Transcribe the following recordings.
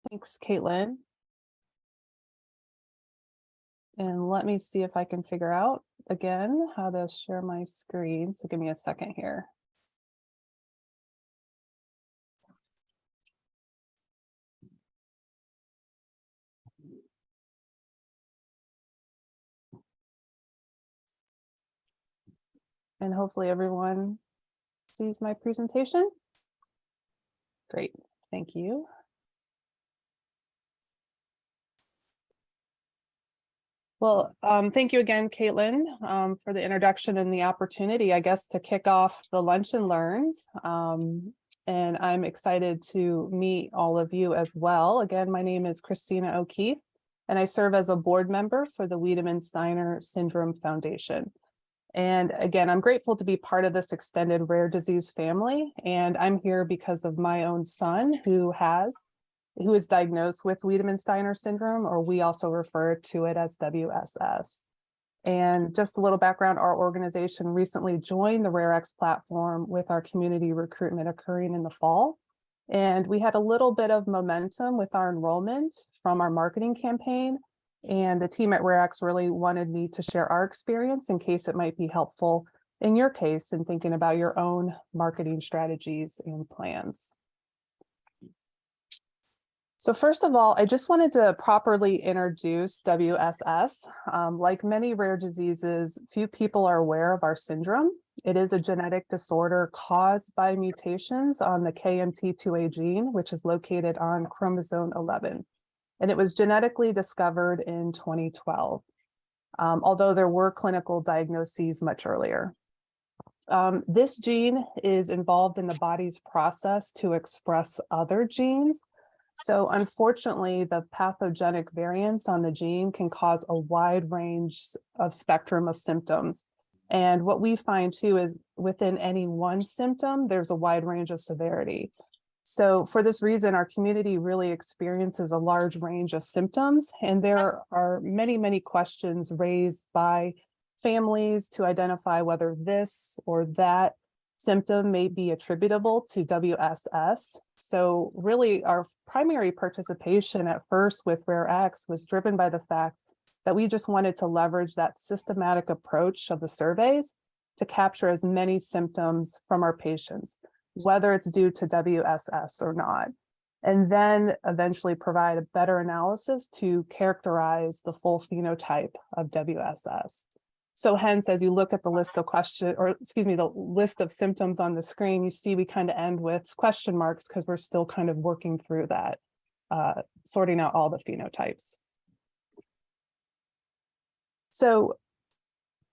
Thanks, Caitlin. And let me see if I can figure out again how to share my screen. So give me a second here. And hopefully everyone sees my presentation. Great, thank you. Well, thank you again, Caitlin, for the introduction and the opportunity, I guess, to kick off the Lunch and Learns. And I'm excited to meet all of you as well. Again, my name is Christina O'Keeffe, and I serve as a board member for the Wiedemann-Steiner Syndrome Foundation. And again, I'm grateful to be part of this extended rare disease family. And I'm here because of my own son who is diagnosed with Wiedemann-Steiner syndrome, or we also refer to it as WSS. And just a little background, our organization recently joined the RareX platform with our community recruitment occurring in the fall. And we had a little bit of momentum with our enrollment from our marketing campaign. And the team at RareX really wanted me to share our experience in case it might be helpful in your case in thinking about your own marketing strategies and plans. So first of all, I just wanted to properly introduce WSS. Like many rare diseases, few people are aware of our syndrome. It is a genetic disorder caused by mutations on the KMT2A gene, which is located on chromosome 11. And it was genetically discovered in 2012, although there were clinical diagnoses much earlier. This gene is involved in the body's process to express other genes. So unfortunately, the pathogenic variants on the gene can cause a wide range of spectrum of symptoms. And what we find too is within any one symptom, there's a wide range of severity. So for this reason, our community really experiences a large range of symptoms, and there are many, many questions raised by families to identify whether this or that symptom may be attributable to WSS. So really our primary participation at first with RareX was driven by the fact that we just wanted to leverage that systematic approach of the surveys to capture as many symptoms from our patients, whether it's due to WSS or not, and then eventually provide a better analysis to characterize the full phenotype of WSS. So hence, as you look at the list of the list of symptoms on the screen, you see we kind of end with question marks because we're still kind of working through that, sorting out all the phenotypes. So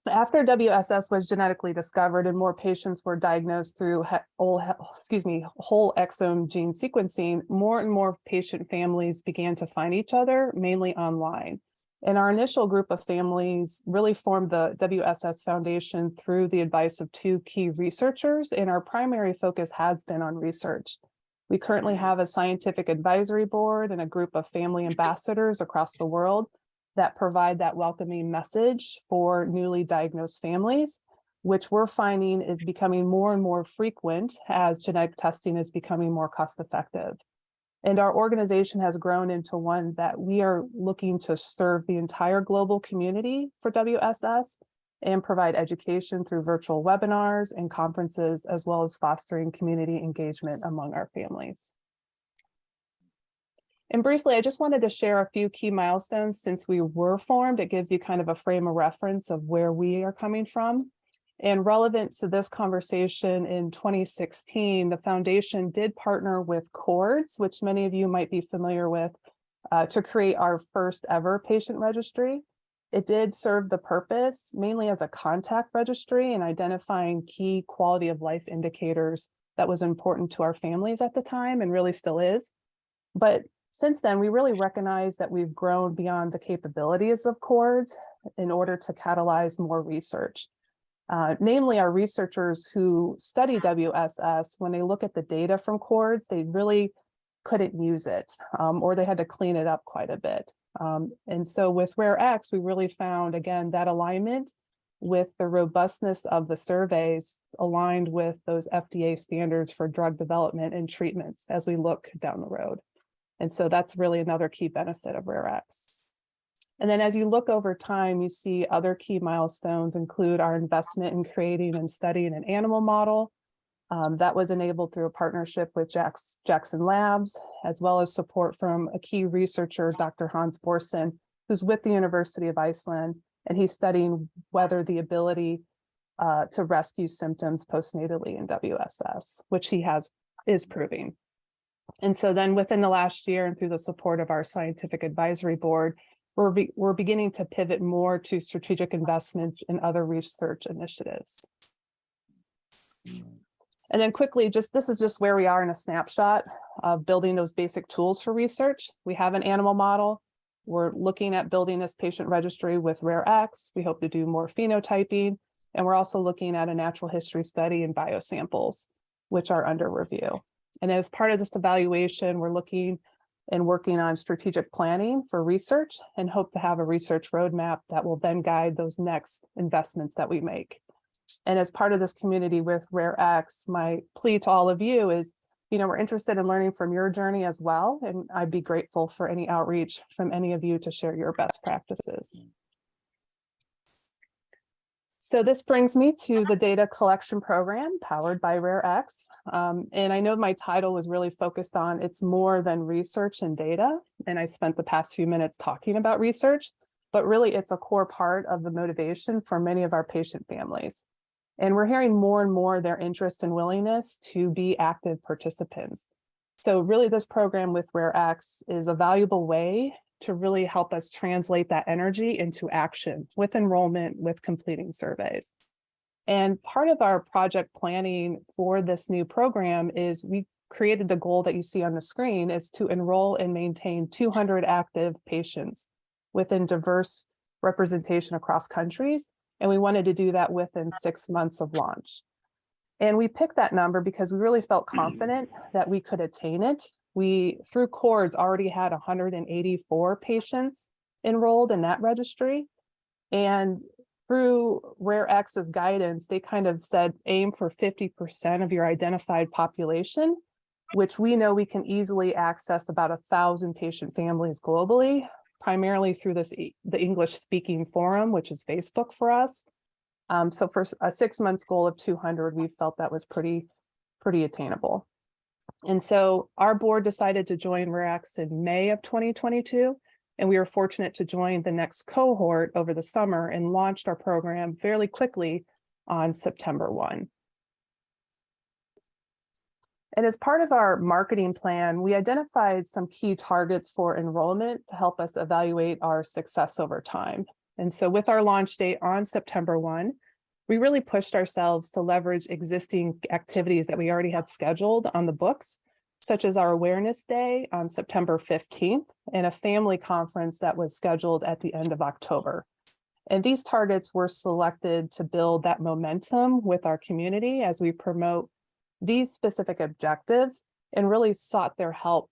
after WSS was genetically discovered and more patients were diagnosed through whole exome gene sequencing, more and more patient families began to find each other, mainly online. And our initial group of families really formed the WSS Foundation through the advice of two key researchers, and our primary focus has been on research. We currently have a scientific advisory board and a group of family ambassadors across the world that provide that welcoming message for newly diagnosed families, which we're finding is becoming more and more frequent as genetic testing is becoming more cost effective. And our organization has grown into one that we are looking to serve the entire global community for WSS and provide education through virtual webinars and conferences, as well as fostering community engagement among our families. And briefly, I just wanted to share a few key milestones since we were formed. It gives you kind of a frame of reference of where we are coming from. And relevant to this conversation, in 2016, the foundation did partner with CORDS, which many of you might be familiar with, to create our first ever patient registry. It did serve the purpose mainly as a contact registry and identifying key quality of life indicators that was important to our families at the time and really still is. But since then, we really recognize that we've grown beyond the capabilities of CORDS in order to catalyze more research. Namely, our researchers who study WSS, when they look at the data from CORDS, they really couldn't use it, or they had to clean it up quite a bit. And so with RareX, we really found, again, that alignment with the robustness of the surveys aligned with those FDA standards for drug development and treatments as we look down the road. And so that's really another key benefit of RareX. And then as you look over time, you see other key milestones include our investment in creating and studying an animal model. That was enabled through a partnership with Jackson Labs, as well as support from a key researcher, Dr. Hans Borsen, who's with the University of Iceland, and he's studying whether the ability to rescue symptoms postnatally in WSS, which he is proving. And so then within the last year and through the support of our scientific advisory board, we're beginning to pivot more to strategic investments in other research initiatives. And then quickly, this is just where we are in a snapshot of building those basic tools for research. We have an animal model. We're looking at building this patient registry with RareX. We hope to do more phenotyping. And we're also looking at a natural history study and biosamples, which are under review. And as part of this evaluation, we're looking and working on strategic planning for research and hope to have a research roadmap that will then guide those next investments that we make. And as part of this community with RareX, my plea to all of you is, we're interested in learning from your journey as well. And I'd be grateful for any outreach from any of you to share your best practices. So this brings me to the data collection program powered by RareX. And I know my title was really focused on it's more than research and data. And I spent the past few minutes talking about research, but really it's a core part of the motivation for many of our patient families. And we're hearing more and more their interest and willingness to be active participants. So really this program with RareX is a valuable way to really help us translate that energy into action with enrollment, with completing surveys. And part of our project planning for this new program is we created the goal that you see on the screen is to enroll and maintain 200 active patients within diverse representation across countries. And we wanted to do that within 6 months of launch. And we picked that number because we really felt confident that we could attain it. We, through CORDS, already had 184 patients enrolled in that registry. And through RareX's guidance, they kind of said, aim for 50% of your identified population, which we know we can easily access about 1,000 patient families globally, primarily through the English-speaking forum, which is Facebook for us. So for a 6 months goal of 200, we felt that was pretty attainable. And so our board decided to join RareX in May of 2022, and we were fortunate to join the next cohort over the summer and launched our program fairly quickly on September 1. And as part of our marketing plan, we identified some key targets for enrollment to help us evaluate our success over time. And so with our launch date on September 1, we really pushed ourselves to leverage existing activities that we already had scheduled on the books, such as our Awareness Day on September 15th and a family conference that was scheduled at the end of October. And these targets were selected to build that momentum with our community as we promote these specific objectives and really sought their help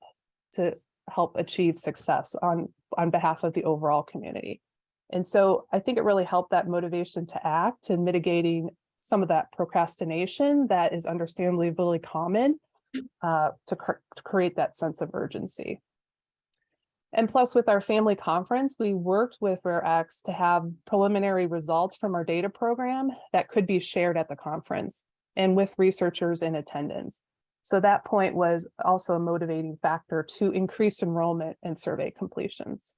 to help achieve success on behalf of the overall community. And so I think it really helped that motivation to act and mitigating some of that procrastination that is understandably really common to create that sense of urgency. And plus with our family conference, we worked with RareX to have preliminary results from our data program that could be shared at the conference and with researchers in attendance. So that point was also a motivating factor to increase enrollment and survey completions.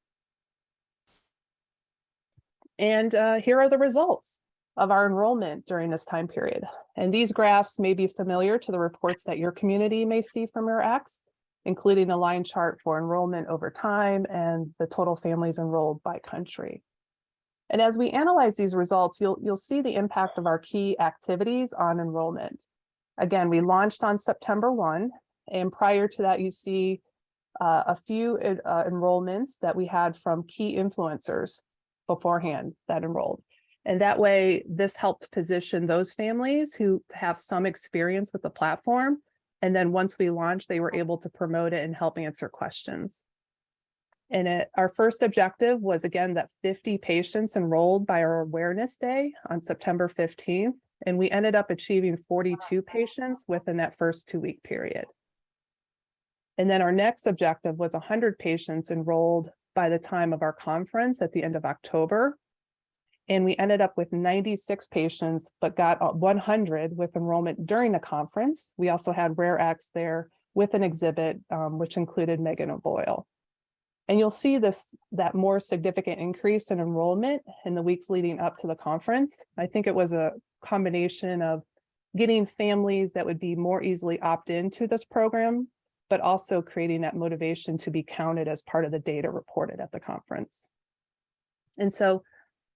And here are the results of our enrollment during this time period. And these graphs may be familiar to the reports that your community may see from RareX, including a line chart for enrollment over time and the total families enrolled by country. And as we analyze these results, you'll see the impact of our key activities on enrollment. Again, we launched on September 1, and prior to that, you see a few enrollments that we had from key influencers beforehand that enrolled. And that way, this helped position those families who have some experience with the platform. And then once we launched, they were able to promote it and help answer questions. And our first objective was, again, that 50 patients enrolled by our Awareness Day on September 15th. And we ended up achieving 42 patients within that first 2-week period. And then our next objective was 100 patients enrolled by the time of our conference at the end of October. And we ended up with 96 patients, but got 100 with enrollment during the conference. We also had Rare X there with an exhibit, which included Megan O'Boyle. And you'll see that more significant increase in enrollment in the weeks leading up to the conference. I think it was a combination of getting families that would be more easily opt into this program, but also creating that motivation to be counted as part of the data reported at the conference. And so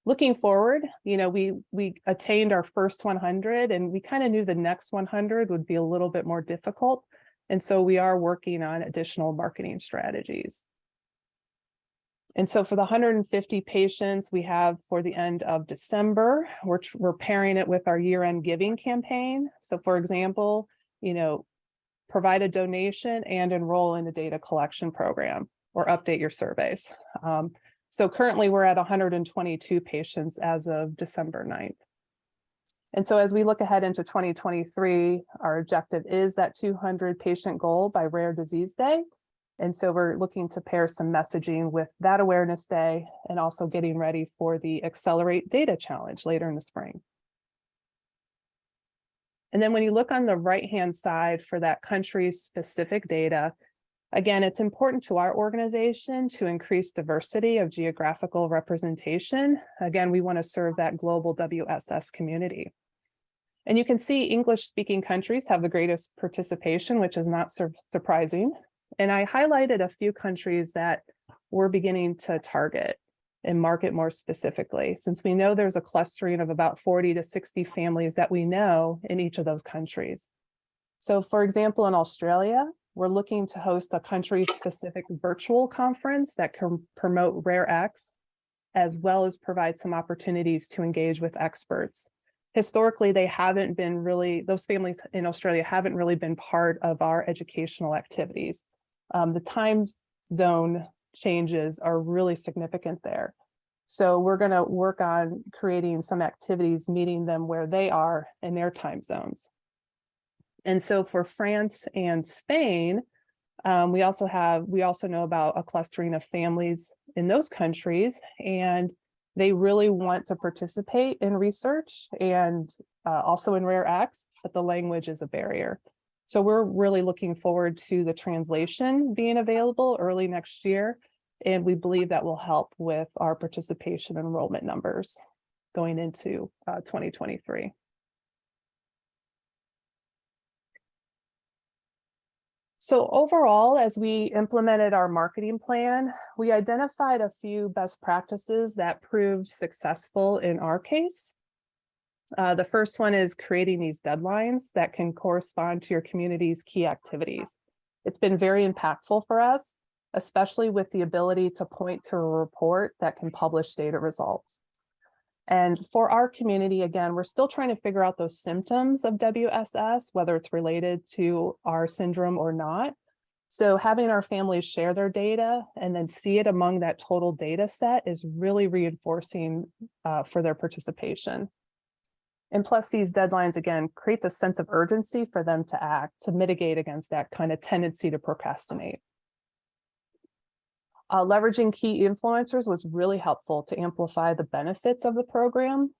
looking forward, we attained our first 100, and we kind of knew the next 100 would be a little bit more difficult. And so we are working on additional marketing strategies. And so for the 150 patients we have for the end of December, we're pairing it with our year-end giving campaign. So for example, provide a donation and enroll in the data collection program or update your surveys. So currently we're at 122 patients as of December 9th. And so as we look ahead into 2023, our objective is that 200 patient goal by Rare Disease Day. And so we're looking to pair some messaging with that awareness day and also getting ready for the Accelerate Data Challenge later in the spring. And then when you look on the right-hand side for that country-specific data, again, it's important to our organization to increase diversity of geographical representation. Again, we want to serve that global WSS community. And you can see English-speaking countries have the greatest participation, which is not surprising. And I highlighted a few countries that we're beginning to target and market more specifically, since we know there's a clustering of about 40 to 60 families that we know in each of those countries. So for example, in Australia, we're looking to host a country-specific virtual conference that can promote Rare X, as well as provide some opportunities to engage with experts. Historically, those families in Australia haven't really been part of our educational activities. The time zone changes are really significant there. So we're going to work on creating some activities, meeting them where they are in their time zones. And so for France and Spain, we also know about a clustering of families in those countries, and they really want to participate in research and also in Rare X, but the language is a barrier. So we're really looking forward to the translation being available early next year, and we believe that will help with our participation enrollment numbers going into 2023. So overall, as we implemented our marketing plan, we identified a few best practices that proved successful in our case. The first one is creating these deadlines that can correspond to your community's key activities. It's been very impactful for us, especially with the ability to point to a report that can publish data results. And for our community, again, we're still trying to figure out those symptoms of WSS, whether it's related to our syndrome or not. So having our families share their data and then see it among that total data set is really reinforcing for their participation. And plus these deadlines, again, create a sense of urgency for them to act, to mitigate against that kind of tendency to procrastinate. Leveraging key influencers was really helpful to amplify the benefits of the program.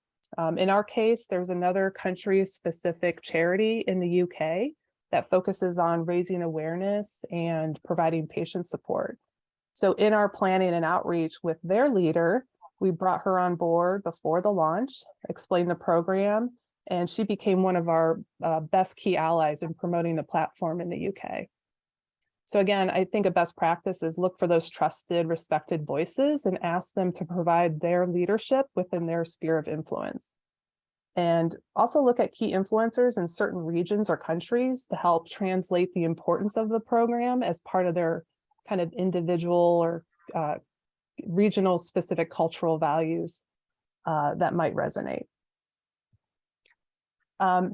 In our case, there's another country-specific charity in the UK that focuses on raising awareness and providing patient support. So in our planning and outreach with their leader, we brought her on board before the launch, explained the program, and she became one of our best key allies in promoting the platform in the UK. So again, I think a best practice is look for those trusted, respected voices and ask them to provide their leadership within their sphere of influence. And also look at key influencers in certain regions or countries to help translate the importance of the program as part of their kind of individual or regional specific cultural values that might resonate.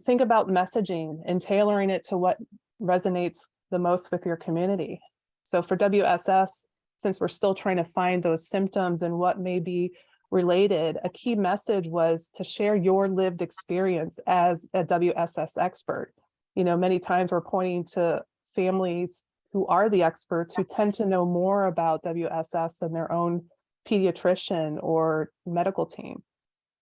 Think about messaging and tailoring it to what resonates the most with your community. So for WSS, since we're still trying to find those symptoms and what may be related, a key message was to share your lived experience as a WSS expert. Many times we're pointing to families who are the experts, who tend to know more about WSS than their own pediatrician or medical team.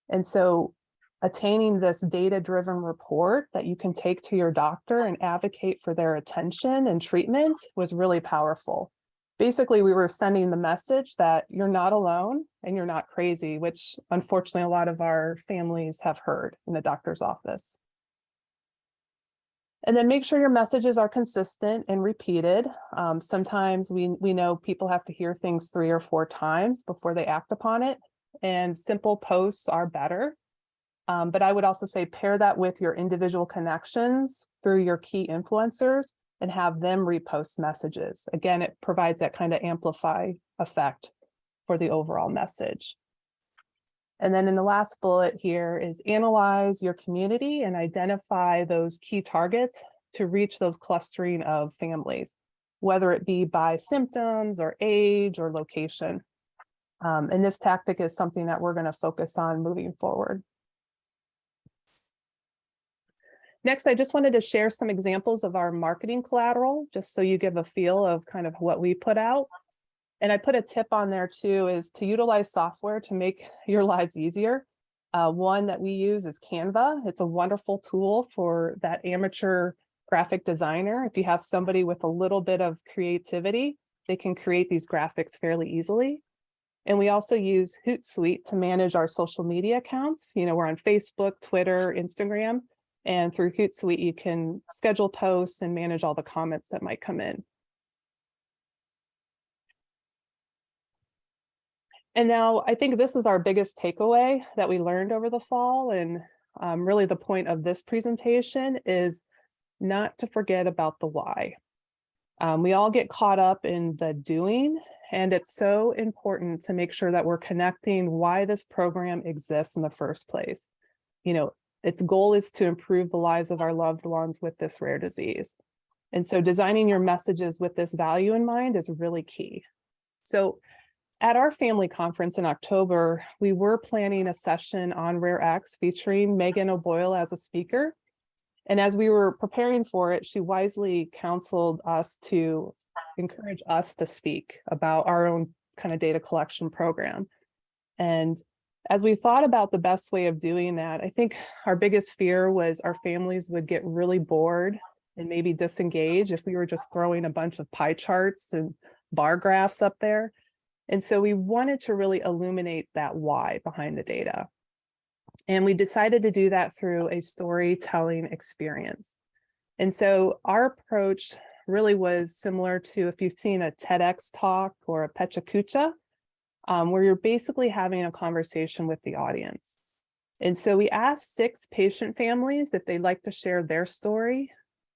And so attaining this data-driven report that you can take to your doctor and advocate for their attention and treatment was really powerful. Basically, we were sending the message that you're not alone and you're not crazy, which unfortunately a lot of our families have heard in the doctor's office. And then make sure your messages are consistent and repeated. Sometimes we know people have to hear things 3 or 4 times before they act upon it, and simple posts are better. But I would also say pair that with your individual connections through your key influencers and have them repost messages. Again, it provides that kind of amplify effect for the overall message. And then in the last bullet here is analyze your community and identify those key targets to reach those clustering of families, whether it be by symptoms or age or location. And this tactic is something that we're going to focus on moving forward. Next, I just wanted to share some examples of our marketing collateral, just so you give a feel of kind of what we put out. And I put a tip on there too, is to utilize software to make your lives easier. One that we use is Canva. It's a wonderful tool for that amateur graphic designer. If you have somebody with a little bit of creativity, they can create these graphics fairly easily. And we also use Hootsuite to manage our social media accounts. You know, we're on Facebook, Twitter, Instagram, and through Hootsuite, you can schedule posts and manage all the comments that might come in. And now I think this is our biggest takeaway that we learned over the fall. And really the point of this presentation is not to forget about the why. We all get caught up in the doing, and it's so important to make sure that we're connecting why this program exists in the first place. You know, its goal is to improve the lives of our loved ones with this rare disease. And so designing your messages with this value in mind is really key. So at our family conference in October, we were planning a session on Rare X featuring Megan O'Boyle as a speaker. And as we were preparing for it, she wisely counseled us to encourage us to speak about our own kind of data collection program. And as we thought about the best way of doing that, I think our biggest fear was our families would get really bored and maybe disengage if we were just throwing a bunch of pie charts and bar graphs up there. And so we wanted to really illuminate that why behind the data. And we decided to do that through a storytelling experience. And so our approach really was similar to if you've seen a TEDx talk or a Pecha Kucha, where you're basically having a conversation with the audience. And so we asked 6 patient families if they'd like to share their story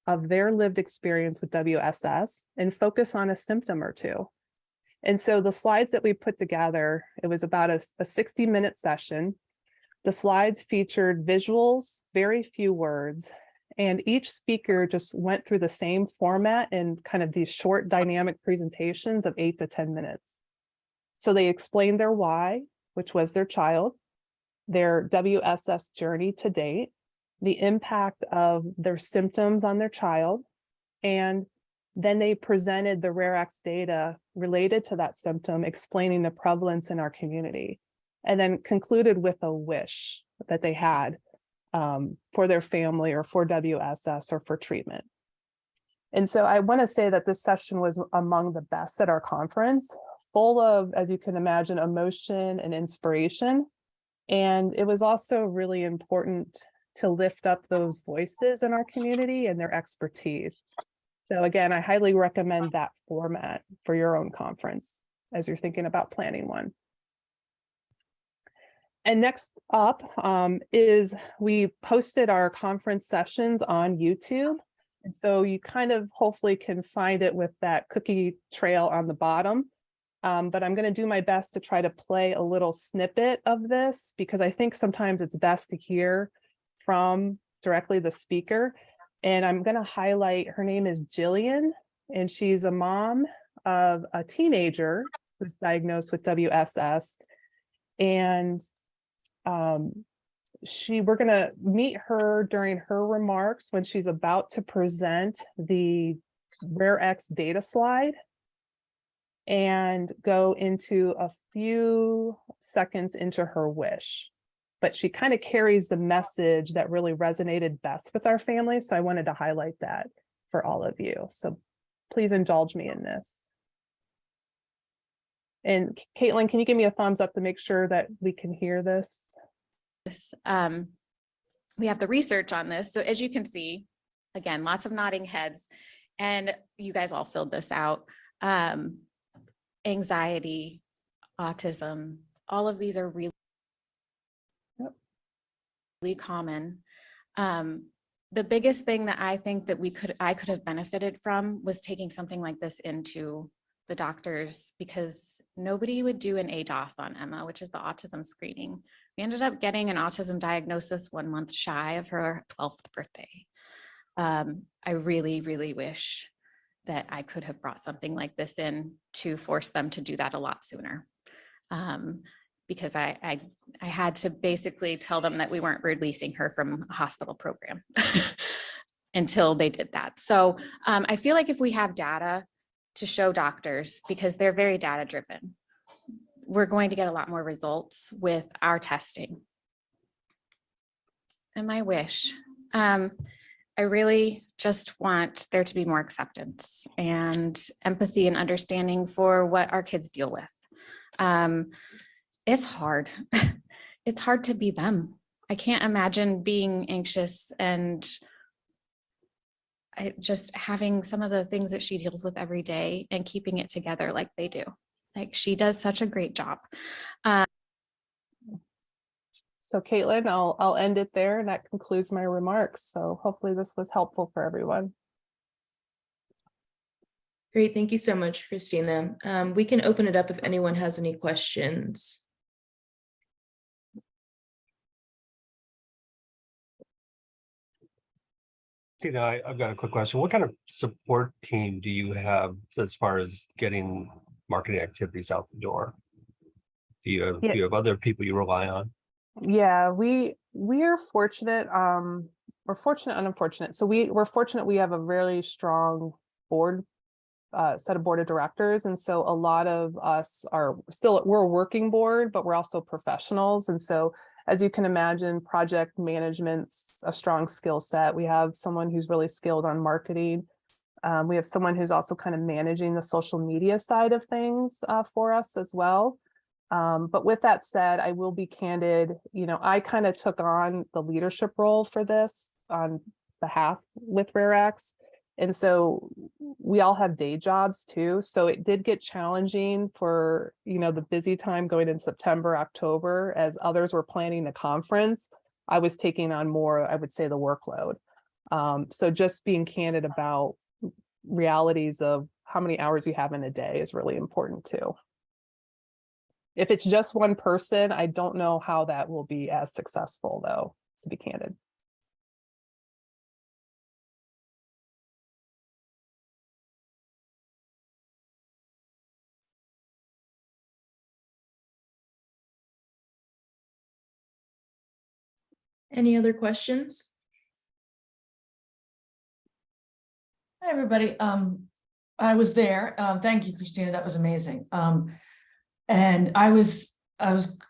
of their lived experience with WSS and focus on a symptom or 2. And so the slides that we put together, it was about a 60-minute session. The slides featured visuals, very few words, and each speaker just went through the same format in kind of these short dynamic presentations of 8 to 10 minutes. So they explained their why, which was their child, their WSS journey to date, the impact of their symptoms on their child, and then they presented the Rare X data related to that symptom, explaining the prevalence in our community, and then concluded with a wish that they had for their family or for WSS or for treatment. And so I want to say that this session was among the best at our conference, full of, as you can imagine, emotion and inspiration. And it was also really important to lift up those voices in our community and their expertise. So again, I highly recommend that format for your own conference as you're thinking about planning one. And next up is we posted our conference sessions on YouTube. And so you kind of hopefully can find it with that cookie trail on the bottom. But I'm going to do my best to try to play a little snippet of this, because I think sometimes it's best to hear from directly the speaker. And I'm going to highlight, her name is Jillian, and she's a mom of a teenager who's diagnosed with WSS. And we're going to meet her during her remarks when she's about to present the Rare X data slide and go into a few seconds into her wish. But she kind of carries the message that really resonated best with our family. So I wanted to highlight that for all of you. So please indulge me in this. And Caitlin, can you give me a thumbs up to make sure that we can hear this? We have the research on this. So as you can see, again, lots of nodding heads, and you guys all filled this out. Anxiety, autism, all of these are really common. The biggest thing that I think that I could have benefited from was taking something like this into the doctors, because nobody would do an ADOS on Emma, which is the autism screening. We ended up getting an autism diagnosis 1 month shy of her 12th birthday. I really, really wish that I could have brought something like this in to force them to do that a lot sooner. Because I had to basically tell them that we weren't releasing her from a hospital program until they did that. So I feel like if we have data to show doctors, because they're very data driven, we're going to get a lot more results with our testing. And my wish, I really just want there to be more acceptance and empathy and understanding for what our kids deal with. It's hard. It's hard to be them. I can't imagine being anxious and just having some of the things that she deals with every day and keeping it together like they do. Like, she does such a great job. So Caitlin, I'll end it there, and that concludes my remarks. So hopefully this was helpful for everyone. Great, thank you so much, Christina. We can open it up if anyone has any questions. Tina, I've got a quick question. What kind of support team do you have as far as getting marketing activities out the door? Do you have other people you rely on? Yeah, we are fortunate. We're fortunate and unfortunate. So we're fortunate we have a really strong board, set of board of directors. And so a lot of us we're a working board, but we're also professionals. And so as you can imagine, project management's a strong skill set. We have someone who's really skilled on marketing. We have someone who's also kind of managing the social media side of things for us as well. But with that said, I will be candid. I kind of took on the leadership role for this on behalf with Rare X. And so we all have day jobs too. So it did get challenging for, the busy time going in September, October, as others were planning the conference. I was taking on more, I would say, the workload. So just being candid about realities of how many hours you have in a day is really important too. If it's just one person, I don't know how that will be as successful, though, to be candid. Any other questions? Hi, everybody. I was there. Thank you, Christina. That was amazing. And I was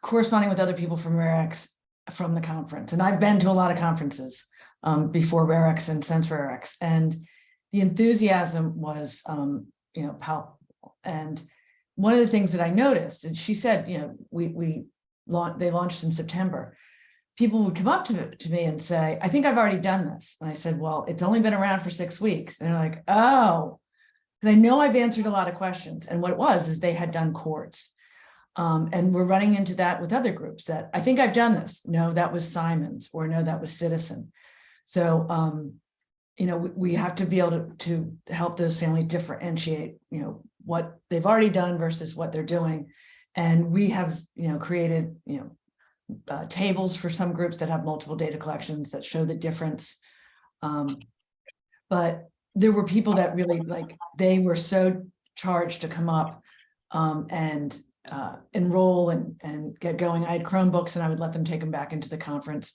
corresponding with other people from Rare X from the conference, and I've been to a lot of conferences before Rare X and since Rare X, and the enthusiasm was palpable. And one of the things that I noticed, and she said, they launched in September. People would come up to me and say, I think I've already done this. And I said, well, it's only been around for 6 weeks. And they're like, oh, because I know I've answered a lot of questions. And what it was is they had done courts. And we're running into that with other groups that I think I've done this. No, that was Simon's, or no, that was Citizen. So, we have to be able to help those families differentiate, what they've already done versus what they're doing. And we have, created, tables for some groups that have multiple data collections that show the difference. But there were people that really, they were so charged to come up and enroll and get going. I had Chromebooks and I would let them take them back into the conference.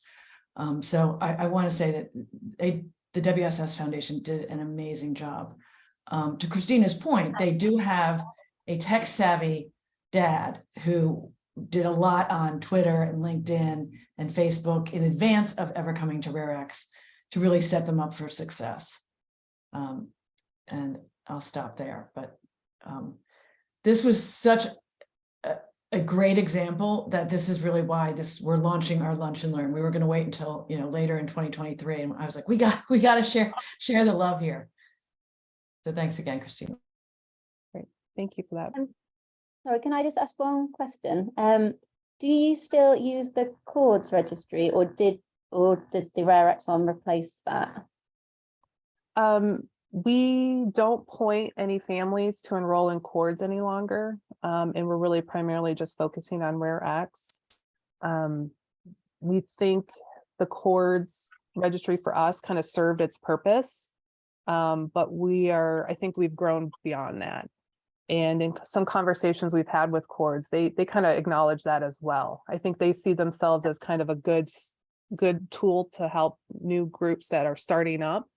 So I want to say that the WSS Foundation did an amazing job to Christina's point, they do have a tech savvy dad who did a lot on Twitter and LinkedIn and Facebook in advance of ever coming to RareX to really set them up for success. And I'll stop there, but this was such a great example that this is really why we're launching our Lunch and Learn. We were going to wait until later in 2023, and I was like, we got to share the love here. So thanks again, Christina. Great, thank you for that. Sorry, can I just ask one question? Do you still use the CORDS registry, or did the RareX one replace that? We don't point any families to enroll in CORDS any longer, and we're really primarily just focusing on RareX. We think the CORDS registry for us kind of served its purpose, but I think we've grown beyond that. And in some conversations we've had with CORDS, they kind of acknowledge that as well. I think they see themselves as kind of a good tool to help new groups that are starting up.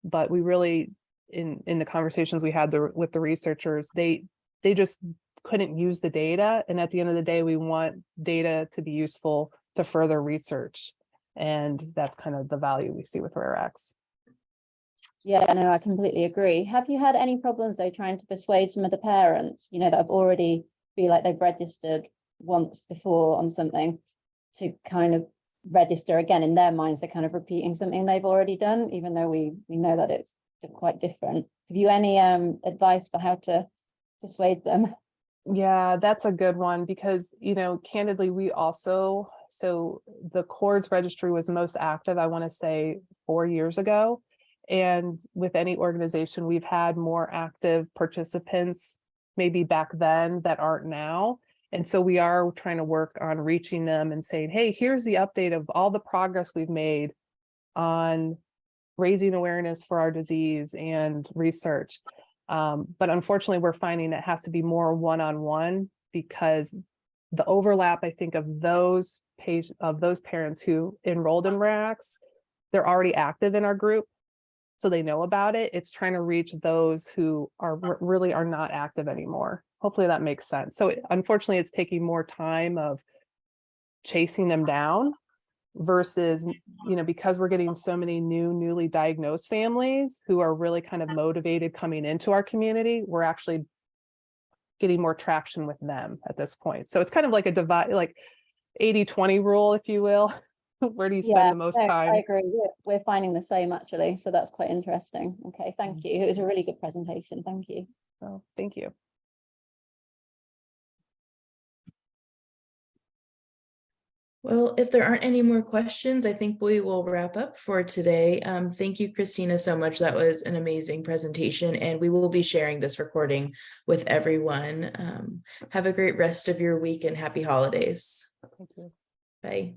But we really, in the conversations we had with the researchers, they just couldn't use the data. And at the end of the day, we want data to be useful to further research. And that's kind of the value we see with RareX. Yeah, no, I completely agree. Have you had any problems though trying to persuade some of the parents, that have already feel like they've registered once before on something, to kind of register again? In their minds, they're kind of repeating something they've already done, even though we know that it's quite different. Have you any advice for how to persuade them? Yeah, that's a good one, because candidly, we also, so the CORDS registry was most active, I want to say 4 years ago. And with any organization, we've had more active participants maybe back then that aren't now. And so we are trying to work on reaching them and saying, hey, here's the update of all the progress we've made on raising awareness for our disease and research. But unfortunately, we're finding it has to be more one-on-one, because the overlap, I think, of those parents who enrolled in RareX, they're already active in our group, so they know about it. It's trying to reach those who really are not active anymore. Hopefully that makes sense. So unfortunately, it's taking more time of chasing them down versus, because we're getting so many newly diagnosed families who are really kind of motivated coming into our community, we're actually getting more traction with them at this point. So it's kind of like a divide, like 80-20 rule, if you will. Where do you spend the most time? I agree. We're finding the same, actually. So that's quite interesting. Okay, thank you. It was a really good presentation. Thank you. Oh, thank you. Well, if there aren't any more questions, I think we will wrap up for today. Thank you, Christina, so much. That was an amazing presentation, and we will be sharing this recording with everyone. Have a great rest of your week and happy holidays. Thank you. Bye.